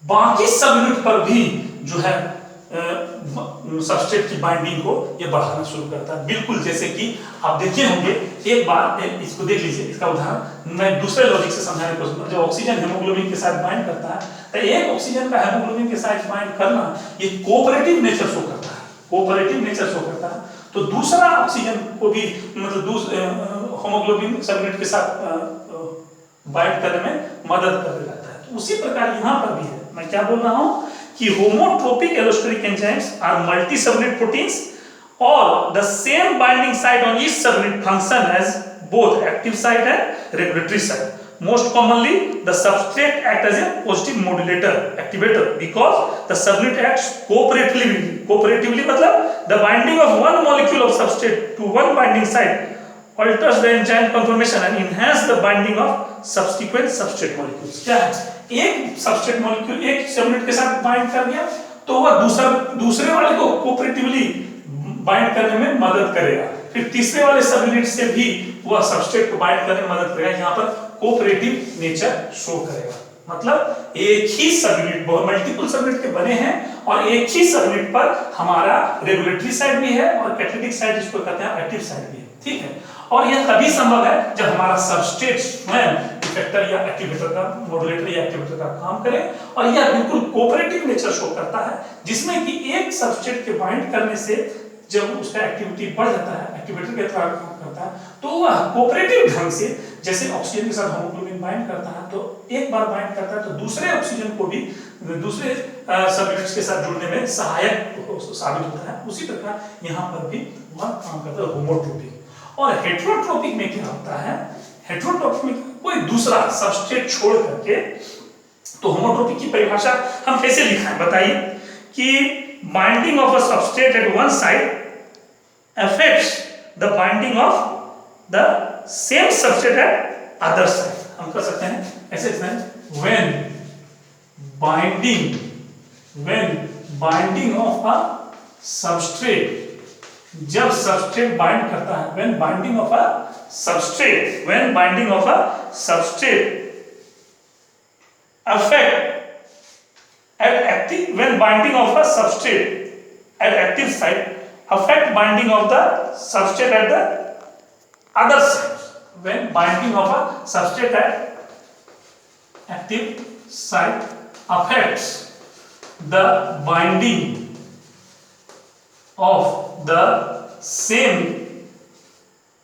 बाकी सबयूनिट पर भी जो है सबस्ट्रेट की बाइंडिंग को ये बढ़ाना शुरू करता है। बिल्कुल जैसे कि आप देखे होंगे, एक बार इसको देख लीजिए, इसका उदाहरण मैं दूसरे लॉजिक से समझाने की कोशिश। जब ऑक्सीजन हेमोग्लोबिन के साथ बाइंड करता है तो एक ऑक्सीजन का हेमोग्लोबिन के साथ बाइंड करना ये कोऑपरेटिव नेचर शो करता है, कोऑपरेटिव नेचर शो करता है। तो दूसरा ऑक्सीजन को भी मतलब हेमोग्लोबिन सबयूनिट के साथ बाइंड करने में मदद कर जाता है। तो उसी प्रकार यहाँ पर भी है। मैं क्या बोल रहा हूँ कि homotropic allosteric enzymes are multi subunit proteins और the same binding site on each subunit function as both active site and regulatory site. Most commonly, the substrate act as a positive modulator, activator, because the subunit acts cooperatively. Cooperatively मतलब the binding of one molecule of substrate to one binding site alters the enzyme conformation and enhance the binding of subsequent substrate molecules. क्या है? एक substrate molecule एक subunit के साथ bind कर दिया तो वह दूसरे वाले को कोऑपरेटिवली बाइंड करने में मदद करेगा, फिर तीसरे वाले सबयूनिट से भी वह सबस्ट्रेट को बाइंड करने में मदद करेगा। यहाँ पर कोऑपरेटिव नेचर शो करेगा। मतलब एक ही सबयूनिट, मल्टीपल सबयूनिट के बने हैं और एक ही सबयूनिट पर हमारा रेगुलेटरी साइट भी है और कैटालिटिक साइट जिसको कहते हैं एक्टिव साइट भी है, ठीक है। और यह तभी संभव है जब हमारा सबस्ट्रेट स्वयं इफेक्टर या एक्टिवेटर का, मॉड्यूलेटर या एक्टिवेटर का काम करे और यह बिल्कुल कोऑपरेटिव नेचर शो करता है, जिसमें कि एक सबस्ट्रेट के बाइंड करने से जब उसका एक्टिविटी बढ़ जाता है, एक्टिवेटर के द्वारा काम करता है, तो वह कोऑपरेटिव ढंग से, जैसे ऑक्सीजन के साथ हेमोग्लोबिन बाइंड करता है तो एक बार बाइंड करता है तो दूसरे ऑक्सीजन को भी दूसरे सबयूनिट्स के साथ जुड़ने में सहायक साबित होता है। उसी प्रकार यहाँ पर भी वह काम करता है होमोट्रोपिक। और हेटेरोट्रोपिक में क्या होता है? हेटेरोट्रोपिक में कोई दूसरा सबस्ट्रेट छोड़ करके, तो होमोट्रोपिक की परिभाषा हम कैसे लिखें बताइए कि binding of a substrate at one site affects the binding of the same substrate at other site. हम कर सकते हैं ऐसे लिखते हैं when binding of a substrate, जब सबस्ट्रेट बाइंड करता है, when binding of a substrate affect when binding of a substrate at active site affect binding of the substrate at the other site. When binding of a substrate at active site affects the binding of the same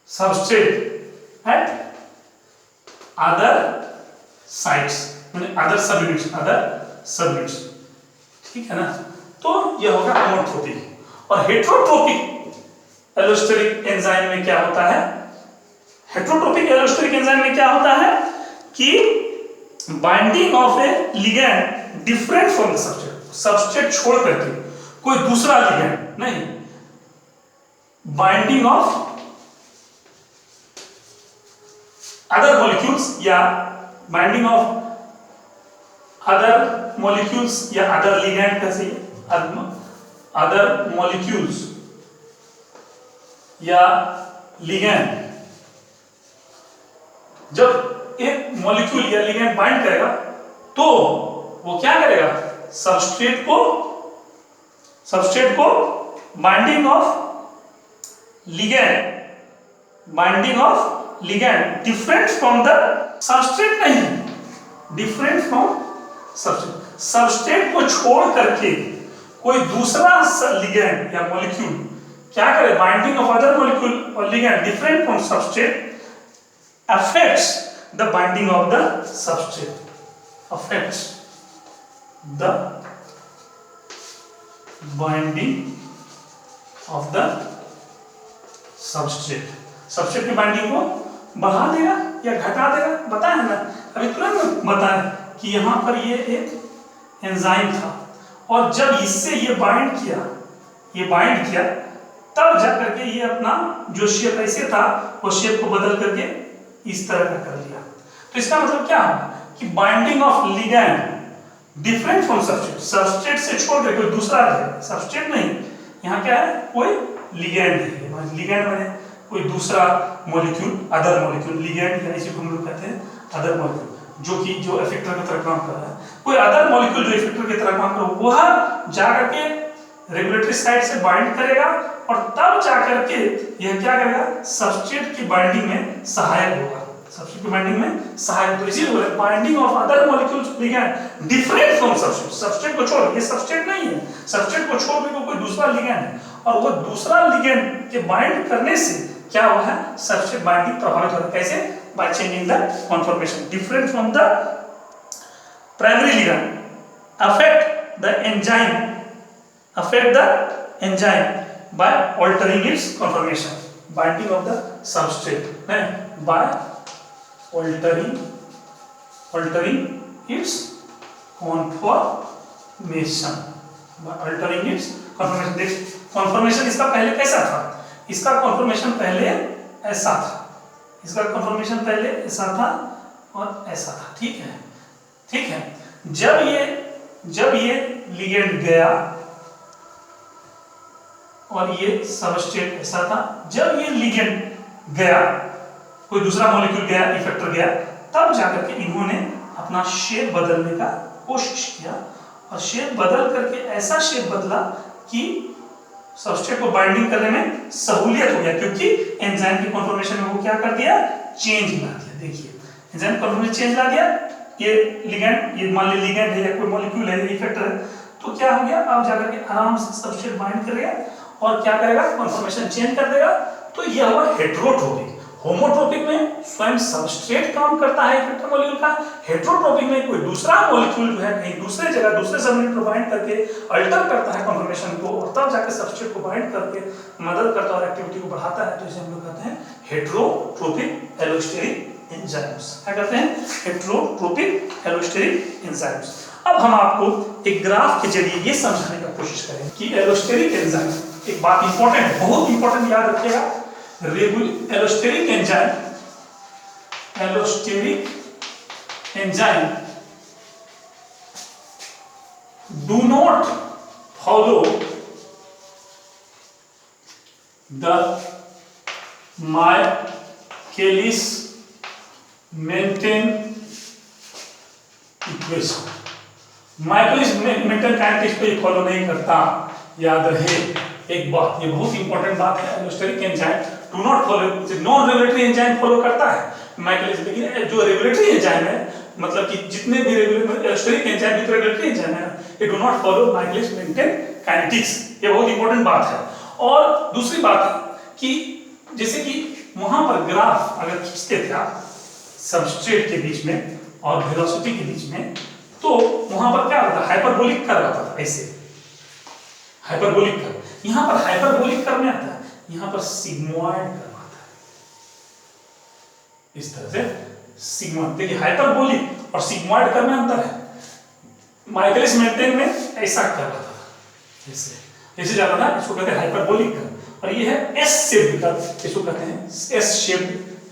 substrate at other sites, other subunits, ठीक है ना। तो यह होगा होमोट्रोपिक। और हेटेरोट्रोपिक allosteric enzyme में क्या होता है? हेटेरोट्रोपिक एलोस्टेरिक एंजाइम में क्या होता है कि binding of A ligand different from the substrate, substrate छोड़ करके कोई दूसरा लिगैंड नहीं, बाइंडिंग ऑफ अदर मॉलिक्यूल्स या बाइंडिंग ऑफ अदर मॉलिक्यूल्स या अदर लिगैंड कैसे, अदर मॉलिक्यूल्स या लिगैंड, जब एक मॉलिक्यूल या लिगैंड बाइंड करेगा तो वो क्या करेगा? सबस्ट्रेट को binding of ligand different from the substrate नहीं, डिफरेंट फ्रॉम सबस्ट्रेट, सबस्ट्रेट को छोड़ करके कोई दूसरा लिगैंड या मॉलिक्यूल क्या करे, बाइंडिंग ऑफ अदर मॉलिक्यूल और ligand different from substrate affects the binding of the substrate, affects the binding of the substrate, substrate की बाइंडिंग को बढ़ा देगा या घटा देगा, बताया ना अभी तुरंत बताया कि यहाँ पर ये एक एंजाइम था और जब इससे ये बाइंड किया तब जाकर के ये अपना जो शेप ऐसे था वो शेप को बदल करके इस तरह का कर लिया। तो इसका मतलब क्या है कि binding of ligand different from substrate, substrate से छोड़ के कोई दूसरा है, सबस्ट्रेट नहीं, यहाँ क्या है कोई लिगैंड है, लिगैंड माने कोई दूसरा मॉलिक्यूल, अदर मॉलिक्यूल, लिगैंड या इसी को हम लोग कहते हैं अदर मॉलिक्यूल, जो इफेक्टर की तरह काम कर रहा है, कोई अदर मॉलिक्यूल जो इफेक्टर की तरह काम कर रहा है वह जाकर के रेगुलेटरी साइड से बाइंड करेगा और तब जाकर के यह क्या करेगा, सबस्ट्रेट की बाइंडिंग में सहायक होगा, सबस्ट्रेट की बाइंडिंग में सहायक। तो इसीलिए binding of other molecules ligand different from substrate, substrate को छोड़, ये सबस्ट्रेट नहीं है, सबस्ट्रेट को छोड़ के कोई दूसरा लिगैंड है और वो दूसरा लिगैंड के बाइंड करने से क्या हुआ है, सबस्ट्रेट बाइंडिंग प्रभावित हो रहा है। कैसे? By changing the conformation different from the primary ligand affect the enzyme, affect the enzyme by altering its conformation, binding of the substrate by altering its conformation, by altering its conformation। देख conformation इसका पहले कैसा था, इसका conformation पहले ऐसा था, इसका conformation पहले ऐसा था और ऐसा था, ठीक है, ठीक है। जब ये लिगेंड गया और ये सबस्ट्रेट ऐसा था, जब ये लिगेंड गया, कोई दूसरा मॉलिक्यूल गया, इफेक्टर गया, तब जाकर के इन्होंने अपना शेप बदलने का कोशिश किया और शेप बदल करके ऐसा शेप बदला कि सबस्ट्रेट को बाइंडिंग करने में सहूलियत हो गया, क्योंकि एंजाइम की कॉन्फॉर्मेशन में वो क्या कर दिया, चेंज ला दिया। देखिए एंजाइम कॉन्फॉर्मेशन चेंज ला दिया, ये लिगेंड, ये मान लीजिए लिगेंड है या कोई मॉलिक्यूल है, इफेक्टर है, तो क्या हो गया, अब जाकर के आराम से सबस्ट्रेट बाइंड करेगा और क्या करेगा, कॉन्फॉर्मेशन चेंज कर देगा। तो यह हुआ हेटेरोट्रोपिक। होमोट्रोपिक में स्वयं सबस्ट्रेट काम करता है इफेक्टर मॉलिक्यूल का, हेटेरोट्रोपिक में कोई दूसरा मॉलिक्यूल जो है कहीं दूसरे जगह दूसरे सबयूनिट को बाइंड करके अल्टर करता है कॉन्फॉर्मेशन को और तब जाकर सबस्ट्रेट को बाइंड करके मदद करता है और एक्टिविटी को बढ़ाता है। तो इसे हम लोग कहते हैं हेटेरोट्रोपिक एलोस्टेरिक एंजाइम्स। क्या कहते हैं, हेटेरोट्रोपिक एलोस्टेरिक एंजाइम्स। अब हम आपको एक ग्राफ के जरिए ये समझाने की कोशिश करें कि एलोस्टेरिक एंजाइम, एक बात इंपॉर्टेंट है, बहुत इंपॉर्टेंट याद रखिएगा, allosteric enzyme do not follow the Michaelis Menten equation. Michaelis Menten kinetics को फॉलो नहीं करता, याद रहे एक बात, ये बहुत इंपॉर्टेंट बात है। Allosteric enzyme do not follow, non regulatory enzyme follow करता है माइकेलिस, लेकिन जो रेगुलेटरी एंजाइम है, मतलब कि जितने भी एलोस्टेरिक एंजाइम भी रेगुलेटरी एंजाइम है, ये do not follow Michaelis Menten kinetics. ये बहुत इंपॉर्टेंट बात है। और दूसरी बात है कि जैसे कि वहां पर ग्राफ अगर खींचते थे आप सबस्ट्रेट के बीच में और वेलोसिटी के बीच में, तो वहां पर क्या होता है, हाइपरबोलिक कर्व आता था, ऐसे हाइपरबोलिक कर्व। यहां पर हाइपरबोलिक कर्व में आता है, यहां पर सिग्मोइड कर्व आता है, इस तरह से सिग्मोइड। देखिए हाइपरबोलिक और सिग्मोइड कर्व में अंतर है। माइकेलिस मेंटेन में ऐसा कर्व आता था, ऐसे जाता था, इसको कहते हैं हाइपरबोलिक कर्व। और ये है एस शेप कर्व, इसको कहते हैं एस शेप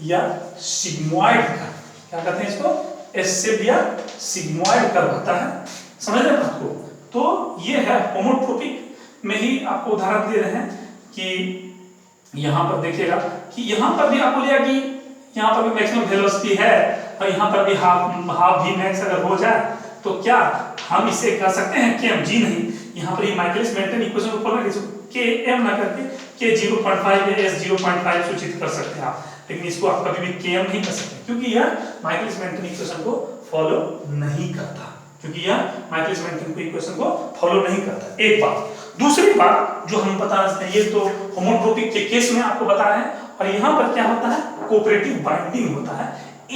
या सिग्मोइड कर्व। क्या कहते हैं इसको, एस शेप या सिग्मोइड कर्व आता है, समझ रहे हैं आपको। तो ये है होमोट्रोपिक में ही आपको उदाहरण दे रहे हैं कि यहाँ पर देखिएगा कि यहाँ पर भी आपको लिया कि यहाँ पर भी मैक्सिमम वेलोसिटी है और यहाँ पर भी हाफ भी मैक्स अगर हो जाए तो क्या हम इसे कह सकते हैं कि हम जी नहीं, यहाँ पर ये माइकेलिस मेंटेन इक्वेशन को फॉलो करके के एम ना करके K 0.5 या S 0.5 सूचित कर सकते हैं आप, लेकिन इसको आप कभी भी Km नहीं कर सकते, क्योंकि यह माइकलिस मेंटन इक्वेशन को फॉलो नहीं करता, क्योंकि यह माइकलिस मेंटन इक्वेशन को फॉलो नहीं करता। एक बात। दूसरी बात जो हम बता सकते हैं, ये तो होमोट्रोपिक के केस में आपको बता रहे हैं, और यहाँ पर क्या होता है, कोऑपरेटिव बाइंडिंग होता है।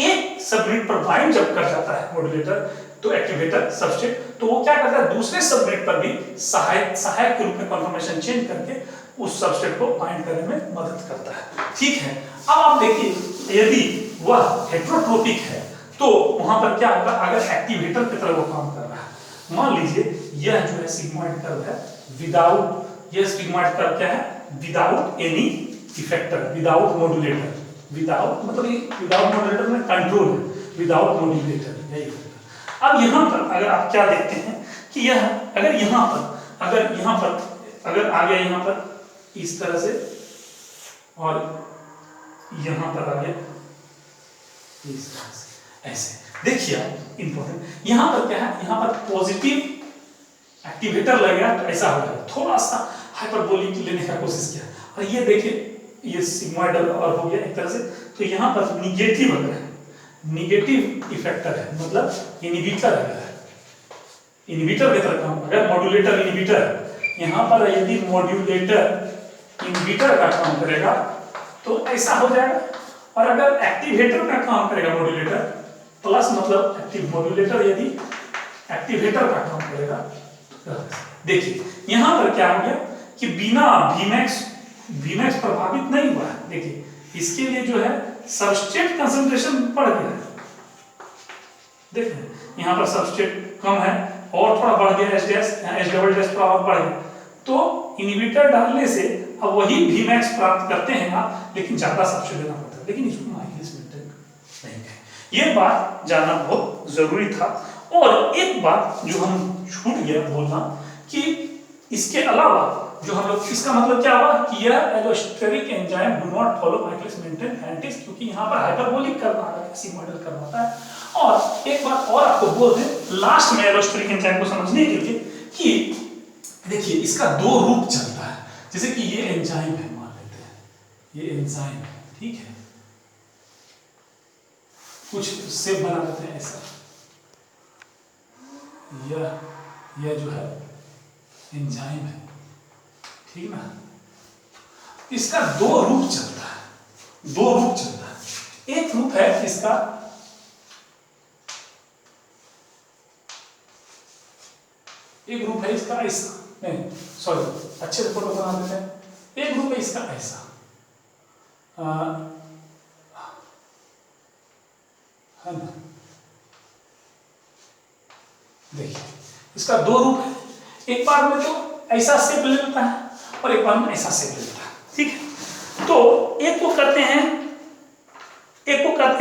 एक सबनेट पर बाइंड जब कर जाता है मॉड्यूलेटर तो एक्टिवेटर सबस्ट्रेट, तो वो क्या करता है, दूसरे सबनेट पर भी सहायक के रूप में कन्फर्मेशन चेंज करके उस सबस्ट्रेट को बाइंड करने में मदद करता है। ठीक है, अब आप देखिए यदि वह हेटेरोट्रोपिक है तो वहां पर क्या होगा, अगर एक्टिवेटर की तरह वो काम कर रहा है, मान लीजिए यह जो है सिग्मॉइड कर्व है विदाउट, यह सिग्मॉइड कर्व क्या है, without any effector, without modulator, without मतलब विदाउट मॉड्यूलेटर में कंट्रोल है, विदाउट मॉड्यूलेटर यही होगा। अब यहाँ पर अगर आप क्या देखते हैं कि यह अगर यहाँ पर आ गया यहाँ पर इस तरह से, और यहाँ पर आ गया इस तरह से, ऐसे देखिए आप इंपॉर्टेंट, यहाँ पर क्या है, यहाँ पर पॉजिटिव एक्टिवेटर लगेगा तो ऐसा हो जाएगा, थोड़ा सा हाइपरबोलिक लेने का कोशिश किया, और ये देखिए ये सिग्मॉइडल और हो गया एक तरह से, तो यहाँ पर निगेटिव अगर है, निगेटिव इफेक्टर है, मतलब इनहिबिटर है, इनहिबिटर की तरह काम, अगर मॉड्यूलेटर इनहिबिटर, यहाँ पर यदि मॉड्यूलेटर इनहिबिटर का काम करेगा तो ऐसा हो जाएगा, और अगर एक्टिवेटर का काम करेगा मॉड्यूलेटर प्लस, मतलब एक्टिव मॉड्यूलेटर यदि एक्टिवेटर का काम करेगा तो देखिए यहाँ पर क्या हो गया कि बिना Vmax प्रभावित नहीं हुआ है। देखिए इसके लिए जो है सबस्ट्रेट कंसंट्रेशन बढ़ गया है, देखिए यहाँ पर सबस्ट्रेट कम है और थोड़ा बढ़ गया, H डबल डैश थोड़ा और बढ़ गया, तो इनहिबिटर डालने से अब वही Vmax प्राप्त करते हैं आप, लेकिन ज्यादा सबस्ट्रेट देना पड़ता है, लेकिन इसको माइकलिस मेंटन नहीं है। ये बात जानना बहुत जरूरी था। और एक बात जो हम छूट गया बोलना कि इसके अलावा जो हम लोग, इसका मतलब क्या हुआ कि यह allosteric enzyme do not follow Michaelis Menten kinetics, क्योंकि यहाँ पर हाइपरबोलिक कर्व आ रहा है, सिग्मॉइडल कर्व होता है। और एक बात और आपको बोल दें लास्ट में एलोस्टेरिक एंजाइम को समझने के लिए कि देखिए इसका दो रूप चलता है, जैसे कि ये एंजाइम है, मान लेते हैं ये एंजाइम है, ठीक है, कुछ शेप बना लेते हैं ऐसा, यह जो है एंजाइम है, ठीक ना। इसका दो रूप चलता है, दो रूप चलता है। एक रूप है इसका, एक रूप है इसका ऐसा, नहीं सॉरी अच्छे से फोटो बना देते हैं। एक रूप है इसका ऐसा, है ना, देखिए इसका दो रूप है, एक बार में तो ऐसा शेप ले लेता है और एक बार में ऐसा शेप ले लेता है, ठीक है। तो एक को कहते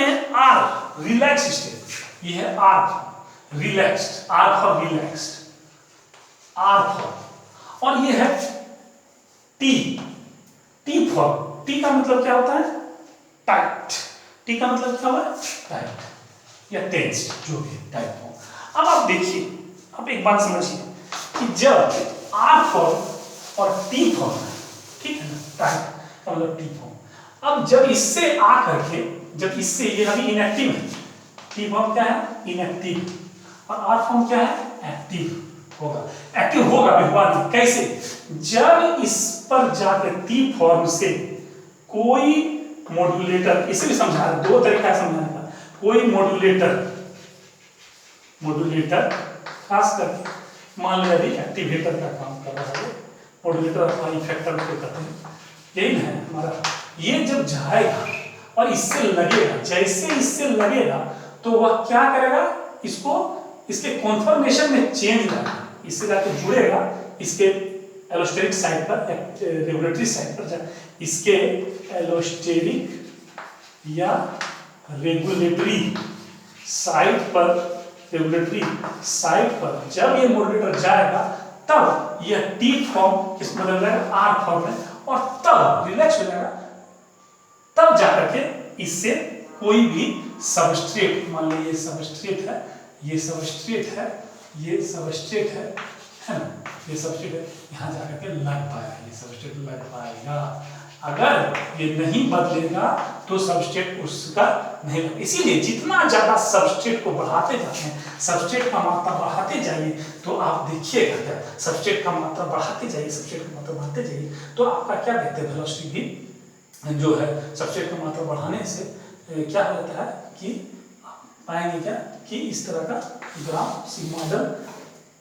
हैं आर रिलैक्स स्टेट, ये है R relaxed, R for relaxed, R for, और ये है टी, टी फॉर, टी का मतलब क्या होता है, टाइट, टी का मतलब क्या हुआ, टाइट या टेंस्ड, जो भी टाइट हो। अब आप देखिए, अब एक बात समझिए कि जब आर फॉर्म और टी फॉर्म, ठीक है ना, टाइट का मतलब टी फॉर्म, अब जब इससे आ करके, जब इससे, ये अभी इनएक्टिव है, टी फॉर्म क्या है, इनएक्टिव, और आर फॉर्म क्या है, एक्टिव होगा, एक्टिव होगा व्यवहार। कैसे, जब इस पर जाकर टी फॉर्म से कोई मॉड्यूलेटर, इसे भी समझा, दो तरीका समझाने का, कोई मॉड्यूलेटर खास करके मान लिया अभी एक्टिवेटर का काम कर रहा है, मॉड्यूलेटर अथवा इफेक्टर को कहते हैं, यही है हमारा। ये जब जाएगा और इससे लगेगा, जैसे इससे लगेगा तो वह क्या करेगा, इसको इसके कॉन्फर्मेशन में चेंज लाएगा, इससे जाकर जुड़ेगा इसके एलोस्टेरिक साइड पर, रेगुलेटरी साइड पर, इसके एलोस्टेरिक या रेगुलेटरी साइड पर, रेगुलेटरी साइड पर जब ये मॉड्यूलेटर जाएगा तब यह टी फॉर्म किस बदल जाएगा, आर फॉर्म में, और तब रिलैक्स हो जाएगा, तब जाकर के इससे कोई भी सबस्ट्रेट, मान लीजिए ये सबस्ट्रेट है, ये सबस्ट्रेट है, ये सबस्ट्रेट है ना, ये सबस्ट्रेट यहाँ जाकर के लग पाएगा, ये सबस्ट्रेट लग पाएगा। अगर ये नहीं बदलेगा तो सबस्ट्रेट उसका नहीं लग। इसीलिए जितना ज़्यादा सबस्ट्रेट को बढ़ाते जाते हैं, सबस्ट्रेट का मात्रा बढ़ाते जाइए तो आप देखिएगा क्या, सबस्ट्रेट का मात्रा बढ़ाते जाइए, सबस्ट्रेट का मात्रा बढ़ाते जाइए तो आपका क्या देखते हैं, वेलोसिटी भी जो है सबस्ट्रेट का मात्रा बढ़ाने से क्या होता है कि पाएंगे क्या कि इस तरह का ग्राफ सिग्मोइडल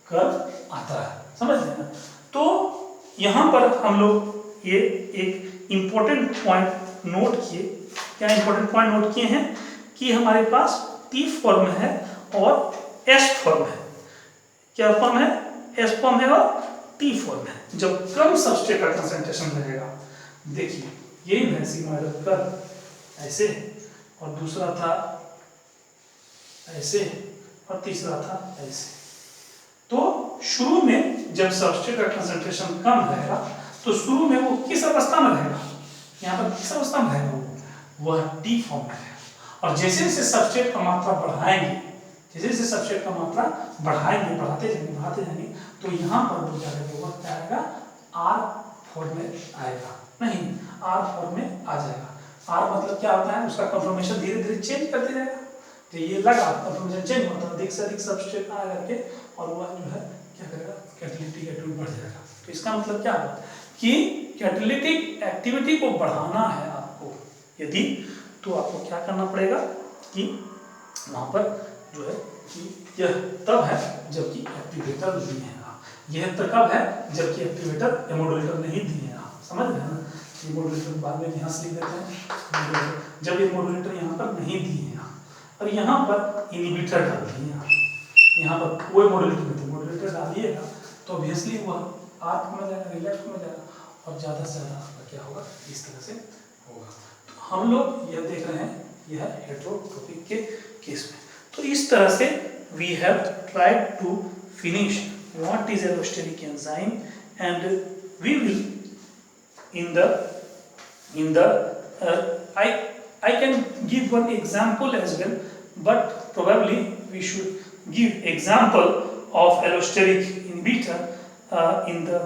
कर्व आता है, समझ रहे हैं। तो यहाँ पर हम लोग ये एक इंपॉर्टेंट पॉइंट नोट किए। क्या इंपॉर्टेंट पॉइंट नोट किए हैं कि हमारे पास T फॉर्म है और S फॉर्म है। क्या फॉर्म है? S फॉर्म है और T फॉर्म है। जब कम सबस्ट्रेट का कंसंट्रेशन रहेगा, देखिए यही है सिग्मोइडल कर्व, ऐसे, और दूसरा था ऐसे, और तीसरा था ऐसे। तो शुरू में जब सबस्ट्रेट का कंसंट्रेशन कम रहेगा तो शुरू में वो किस अवस्था में रहेगा, यहाँ पर किस अवस्था में रहेगा, वह T फॉर्म में रहेगा। और जैसे जैसे सबस्ट्रेट का मात्रा बढ़ाएंगे, जैसे जैसे सबस्ट्रेट का मात्रा बढ़ाएंगे, बढ़ाते जाएंगे तो यहाँ पर वो जाएगा, वह क्या आएगा, R फॉर्म में आएगा, नहीं R फॉर्म में आ जाएगा। R मतलब क्या होता है, उसका कंफर्मेशन धीरे धीरे चेंज करते जाएगा। तो ये लगा कंफर्मेशन चेंज होता है, अधिक से अधिक सबस्ट्रेट आ करके और वह जो है क्या करेगा, कैटालिटिक एक्टिविटी बढ़ जाएगा। तो इसका मतलब क्या हुआ कि कैटालिटिक एक्टिविटी को बढ़ाना है आपको यदि, तो आपको क्या करना पड़ेगा कि वहाँ पर जो है कि यह तब है जबकि एक्टिवेटर दिए हैं, यह तब है जबकि एक्टिवेटर या मॉड्यूलेटर नहीं दिए हैं। समझ रहे हैं ना, ये मॉड्यूलेटर बाद में यहाँ से लिख देते हैं, जब ये मॉड्यूलेटर यहाँ पर नहीं दिए हैं और यहाँ पर इनहिबिटर डाल दिए हैं, यहाँ पर कोई मॉड्यूलेटर डाल दिएगा तो ऑब्वियसली वह आर्क में जाएगा, रिलैक्स में जाएगा और ज़्यादा से ज़्यादा आपका क्या होगा, इस तरह से होगा। तो हम लोग यह देख रहे हैं, यह हेटेरोट्रोपिक के केस में। तो इस तरह से we have tried to finish what is allosteric enzyme and we will in the I can give one example as well, but probably we should give example of allosteric inhibitor in the